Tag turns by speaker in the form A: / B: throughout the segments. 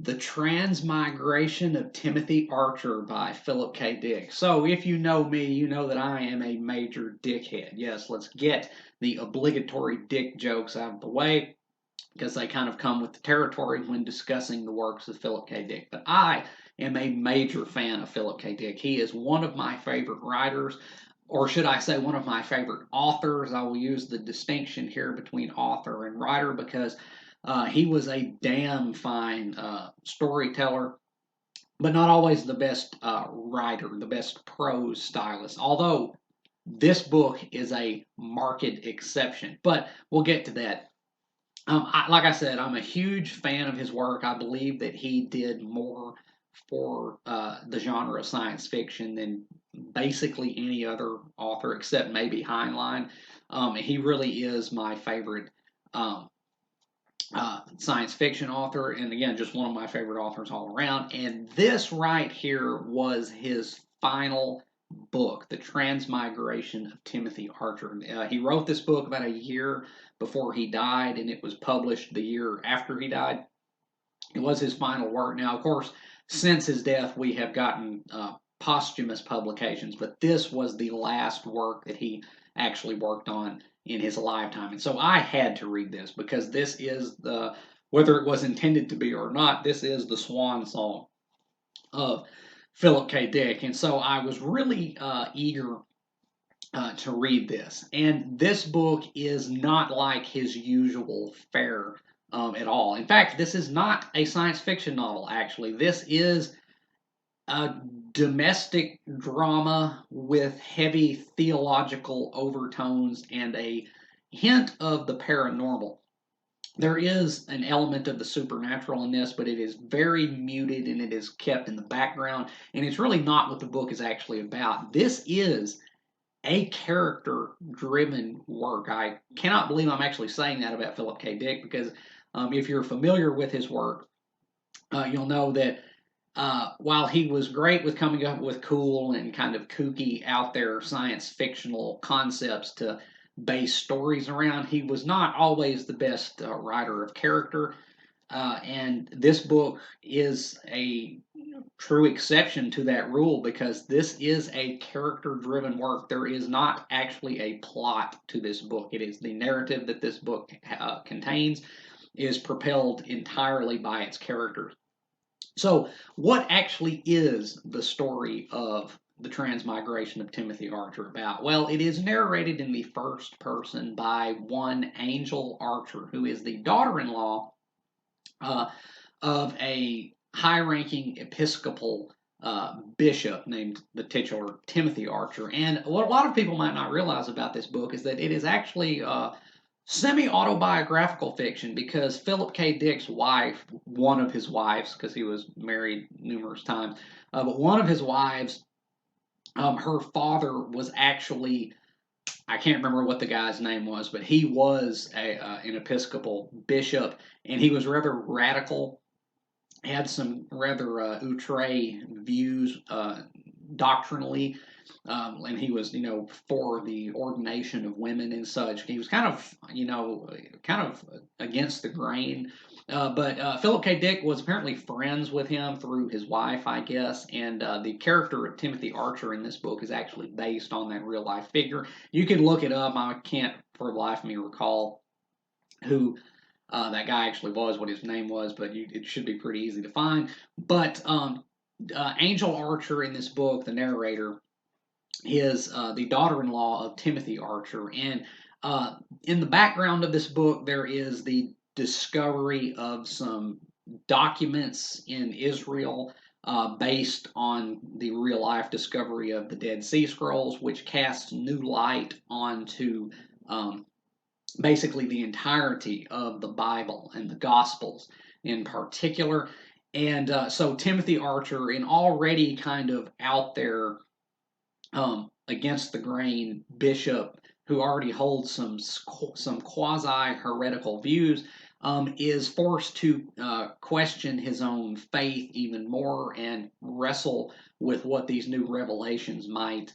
A: The Transmigration of Timothy Archer by Philip K. Dick. So, if you know me, you know that I am a major dickhead. Yes, let's get the obligatory dick jokes out of the way because they kind of come with the territory when discussing the works of Philip K. Dick. But I am a major fan of Philip K. Dick. He is one of my favorite writers, or should I say, one of my favorite authors. I will use the distinction here between author and writer because he was a damn fine storyteller, but not always the best writer, the best prose stylist. Although this book is a marked exception, but we'll get to that. Like I said, I'm a huge fan of his work. I believe that he did more for the genre of science fiction than basically any other author, except maybe Heinlein. He really is my favorite um, science fiction author, and again, just one of my favorite authors all around. And this right here was his final book, The Transmigration of Timothy Archer. He wrote this book about a year before he died, and it was published the year after he died. It was his final work. Now, of course, since his death, we have gotten posthumous publications, but this was the last work that he actually worked on in his lifetime. And so I had to read this because this is the, whether it was intended to be or not, this is the swan song of Philip K. Dick. And so I was really eager to read this. And this book is not like his usual fare at all. In fact, this is not a science fiction novel, actually. This is a domestic drama with heavy theological overtones and a hint of the paranormal. There is an element of the supernatural in this, but it is very muted and it is kept in the background. And it's really not what the book is actually about. This is a character driven work. I cannot believe I'm actually saying that about Philip K. Dick because if you're familiar with his work, you'll know that while he was great with coming up with cool and kind of kooky, out there science fictional concepts to base stories around, he was not always the best writer of character. And this book is a true exception to that rule because this is a character driven work. There is not actually a plot to this book. It is the narrative that this book contains is propelled entirely by its characters. So, what actually is the story of the transmigration of Timothy Archer about? Well, it is narrated in the first person by one Angel Archer, who is the daughter in law uh, of a high ranking Episcopal bishop named the titular Timothy Archer. And what a lot of people might not realize about this book is that it is actually semi autobiographical fiction because Philip K. Dick's wife, one of his wives, because he was married numerous times, but one of his wives, her father was actually, I can't remember what the guy's name was, but he was an Episcopal bishop, and he was rather radical, had some rather outre views doctrinally, and he was, for the ordination of women and such. He was kind of against the grain. But Philip K. Dick was apparently friends with him through his wife, I guess, and the character of Timothy Archer in this book is actually based on that real life figure. You can look it up. I can't for the life of me recall who that guy actually was, what his name was, but it should be pretty easy to find. But Angel Archer in this book, the narrator, is the daughter-in-law of Timothy Archer, and in the background of this book, there is the discovery of some documents in Israel based on the real life discovery of the Dead Sea Scrolls, which casts new light onto basically the entirety of the Bible and the Gospels in particular. And so Timothy Archer, an already kind of out there against the grain bishop who already holds some quasi heretical views, is forced to question his own faith even more and wrestle with what these new revelations might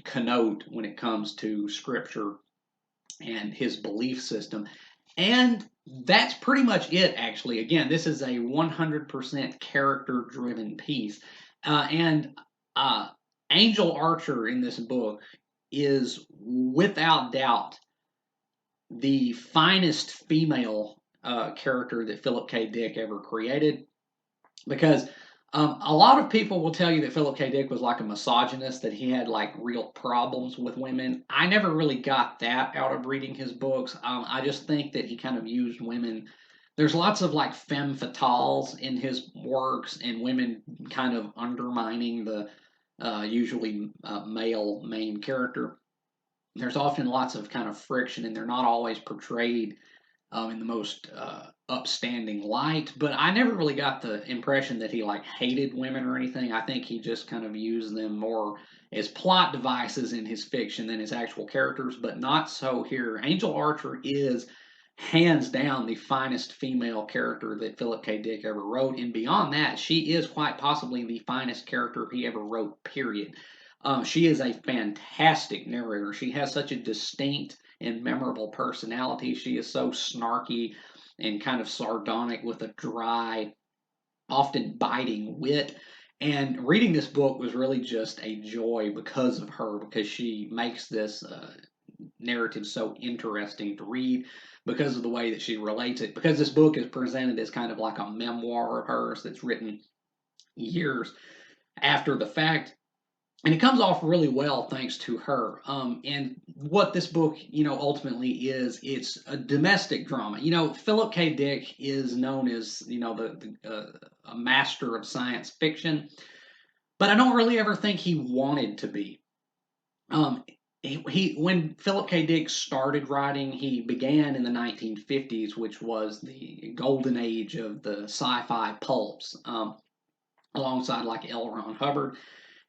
A: connote when it comes to Scripture and his belief system. And that's pretty much it, actually. Again, this is a 100% character driven piece. And uh, Angel Archer in this book is without doubt the finest female character that Philip K. Dick ever created, because a lot of people will tell you that Philip K. Dick was like a misogynist, that he had like real problems with women. I never really got that out of reading his books. I just think that he kind of used women. There's lots of like femme fatales in his works, and women kind of undermining the usually male main character. There's often lots of kind of friction, and they're not always portrayed in the most upstanding light. But I never really got the impression that he like hated women or anything. I think he just kind of used them more as plot devices in his fiction than his actual characters. But not so here. Angel Archer is hands down the finest female character that Philip K. Dick ever wrote, and beyond that, she is quite possibly the finest character he ever wrote. Period. She is a fantastic narrator. She has such a distinct and memorable personality. She is so snarky and kind of sardonic with a dry, often biting wit. And reading this book was really just a joy because of her, because she makes this narrative so interesting to read, because of the way that she relates it. Because this book is presented as kind of like a memoir of hers that's written years after the fact, and it comes off really well thanks to her. And what this book, ultimately is, it's a domestic drama. Philip K. Dick is known as, a master of science fiction, but I don't really ever think he wanted to be. Um, when Philip K. Dick started writing, he began in the 1950s, which was the golden age of the sci-fi pulps, alongside like L. Ron Hubbard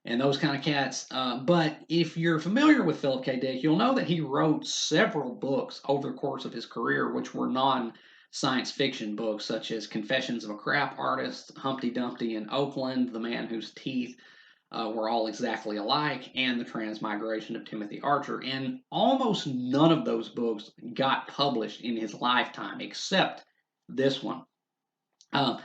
A: and those kind of cats. But if you're familiar with Philip K. Dick, you'll know that he wrote several books over the course of his career, which were non-science fiction books, such as Confessions of a Crap Artist, Humpty Dumpty in Oakland, The Man Whose Teeth were all exactly alike, and The Transmigration of Timothy Archer. And almost none of those books got published in his lifetime, except this one. Uh,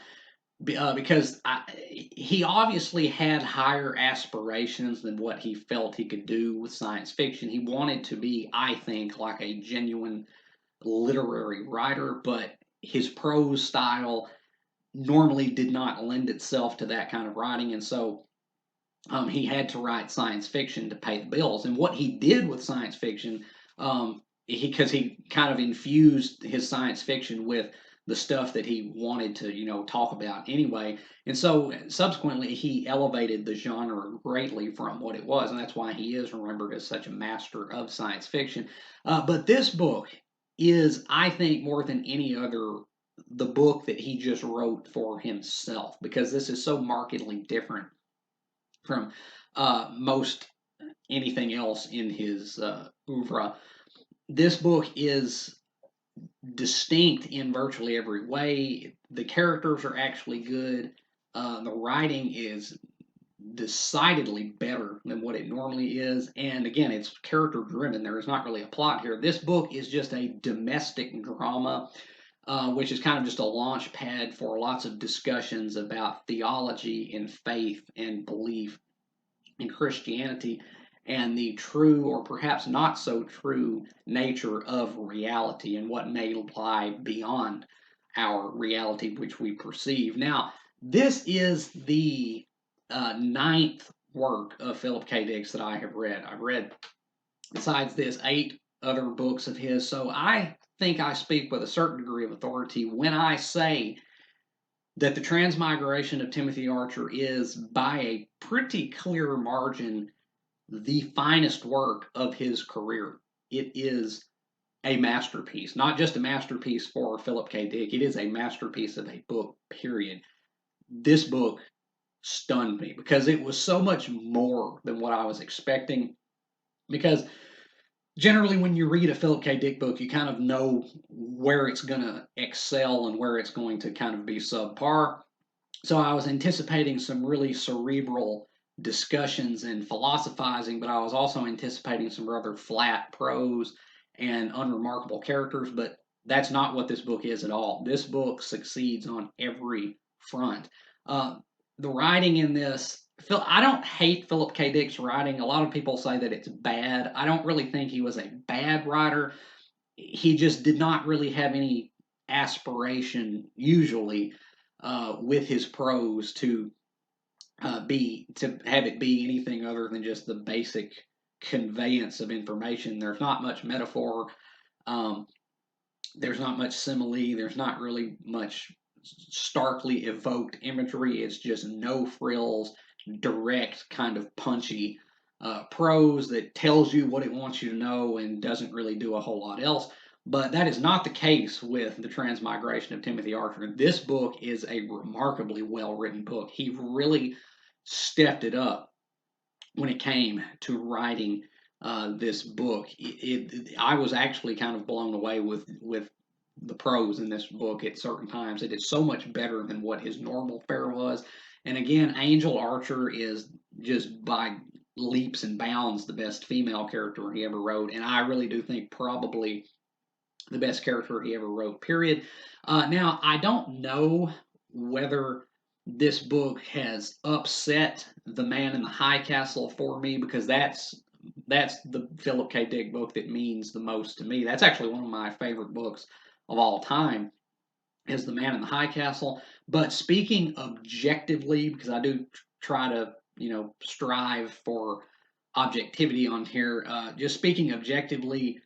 A: because he obviously had higher aspirations than what he felt he could do with science fiction. He wanted to be, I think, like a genuine literary writer, but his prose style normally did not lend itself to that kind of writing, and so he had to write science fiction to pay the bills. And what he did with science fiction, because he kind of infused his science fiction with the stuff that he wanted to, talk about anyway. And so subsequently, he elevated the genre greatly from what it was, and that's why he is remembered as such a master of science fiction. But this book is, I think, more than any other, the book that he just wrote for himself, because this is so markedly different from most anything else in his oeuvre. This book is distinct in virtually every way. The characters are actually good. The writing is decidedly better than what it normally is. And again, it's character driven. There is not really a plot here. This book is just a domestic drama, which is kind of just a launch pad for lots of discussions about theology and faith and belief in Christianity, and the true or perhaps not so true nature of reality and what may lie beyond our reality which we perceive. Now, this is the ninth work of Philip K. Dick's that I have read. I've read, besides this, 8 other books of his, so I think I speak with a certain degree of authority when I say that the Transmigration of Timothy Archer is, by a pretty clear margin, the finest work of his career. It is a masterpiece, not just a masterpiece for Philip K. Dick, it is a masterpiece of a book, period. This book stunned me because it was so much more than what I was expecting. Because generally, when you read a Philip K. Dick book, you kind of know where it's going to excel and where it's going to kind of be subpar. So I was anticipating some really cerebral discussions and philosophizing, but I was also anticipating some rather flat prose and unremarkable characters. But That's not what this book is at all. This book succeeds on every front. Uh, the writing in this, I don't hate Philip K. Dick's writing. A lot of people say that it's bad. I don't really think he was a bad writer. He just did not really have any aspiration, usually, with his prose to have it be anything other than just the basic conveyance of information. There's not much metaphor. Um, there's not much simile. There's not really much starkly evoked imagery. It's just no frills, direct, kind of punchy prose that tells you what it wants you to know and doesn't really do a whole lot else. But that is not the case with The Transmigration of Timothy Archer. This book is a remarkably well written book. He really stepped it up when it came to writing this book. I was actually kind of blown away with the prose in this book at certain times. It is so much better than what his normal fare was. And again, Angel Archer is just by leaps and bounds the best female character he ever wrote, and I really do think probably the best character he ever wrote. Period. Now I don't know whether this book has upset The Man in the High Castle for me, because that's the Philip K. Dick book that means the most to me. That's actually one of my favorite books of all time, is The Man in the High Castle. But speaking objectively, because I do try to strive for objectivity on here, just speaking objectively,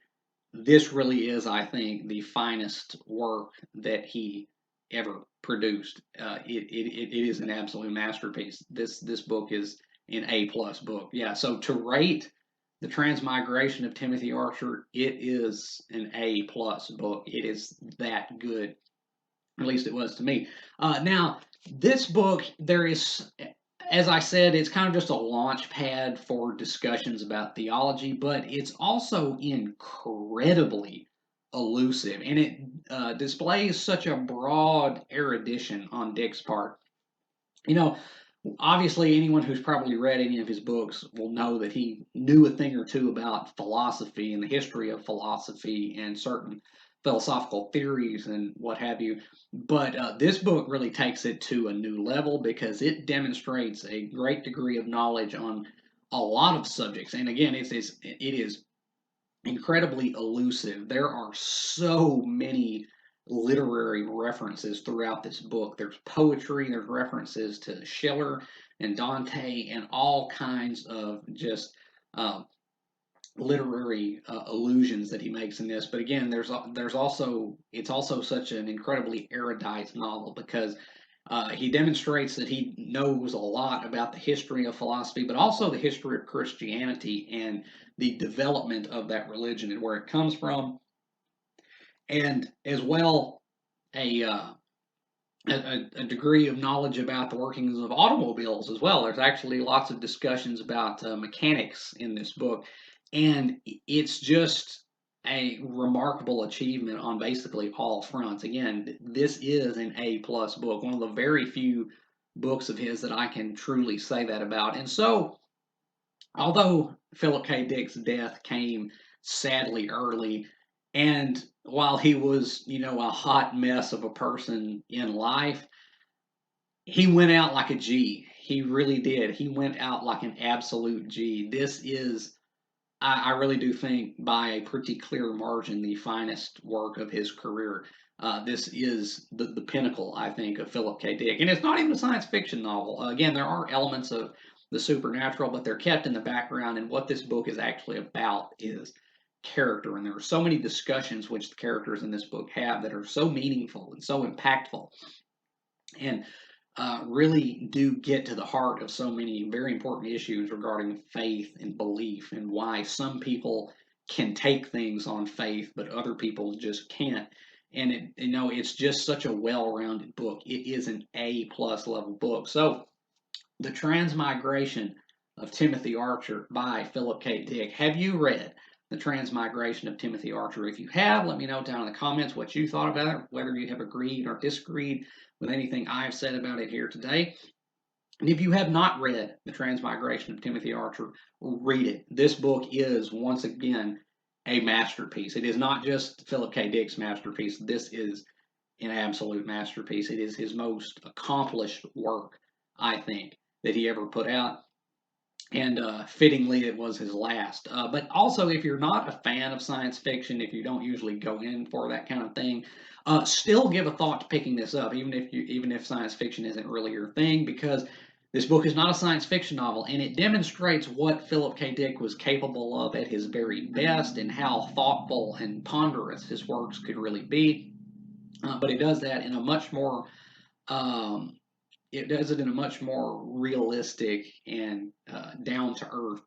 A: this really is, I think, the finest work that he ever produced. It is an absolute masterpiece. This book is an A+ book. Yeah. So to rate The Transmigration of Timothy Archer, it is an A+ book. It is that good. At least it was to me. Now, this book, there is, as I said, it's kind of just a launch pad for discussions about theology, but it's also incredibly elusive, and it displays such a broad erudition on Dick's part. You know, obviously, anyone who's probably read any of his books will know that he knew a thing or two about philosophy and the history of philosophy and certain philosophical theories and what have you. But this book really takes it to a new level because it demonstrates a great degree of knowledge on a lot of subjects. And again, it is incredibly elusive. There are so many literary references throughout this book. There's poetry, there's references to Schiller and Dante, and all kinds of just literary allusions that he makes in this. But again, there's also it's also such an incredibly erudite novel because he demonstrates that he knows a lot about the history of philosophy, but also the history of Christianity and the development of that religion and where it comes from, and as well a a degree of knowledge about the workings of automobiles as well. There's actually lots of discussions about mechanics in this book, and it's just a remarkable achievement on basically all fronts. Again, this is an A+ book, one of the very few books of his that I can truly say that about. And so, although Philip K. Dick's death came sadly early, and while he was, a hot mess of a person in life, he went out like a G. He really did. He went out like an absolute G. This is, I really do think, by a pretty clear margin, the finest work of his career. This is the pinnacle, I think, of Philip K. Dick. And it's not even a science fiction novel. Again, there are elements of the supernatural, but they're kept in the background. And what this book is actually about is character. And there are so many discussions which the characters in this book have that are so meaningful and so impactful. And really do get to the heart of so many very important issues regarding faith and belief and why some people can take things on faith but other people just can't. And it's just such a well-rounded book. It is an A+ level book. So The Transmigration of Timothy Archer by Philip K. Dick. Have you read The Transmigration of Timothy Archer? If you have, let me know down in the comments what you thought about it, whether you have agreed or disagreed with anything I've said about it here today. And if you have not read The Transmigration of Timothy Archer, read it. This book is, once again, a masterpiece. It is not just Philip K. Dick's masterpiece. This is an absolute masterpiece. It is his most accomplished work, I think, that he ever put out. And fittingly, it was his last. But also, if you're not a fan of science fiction, if you don't usually go in for that kind of thing, still give a thought to picking this up, even if science fiction isn't really your thing, because this book is not a science fiction novel, and it demonstrates what Philip K. Dick was capable of at his very best, and how thoughtful and ponderous his works could really be. But it does that in a much more um, it does it in a much more realistic and down to earth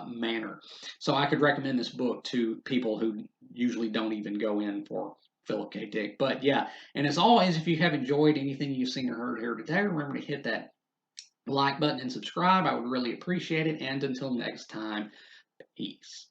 A: manner. So I could recommend this book to people who usually don't even go in for Philip K. Dick. But yeah, and as always, if you have enjoyed anything you've seen or heard here today, remember to hit that like button and subscribe. I would really appreciate it. And until next time, peace.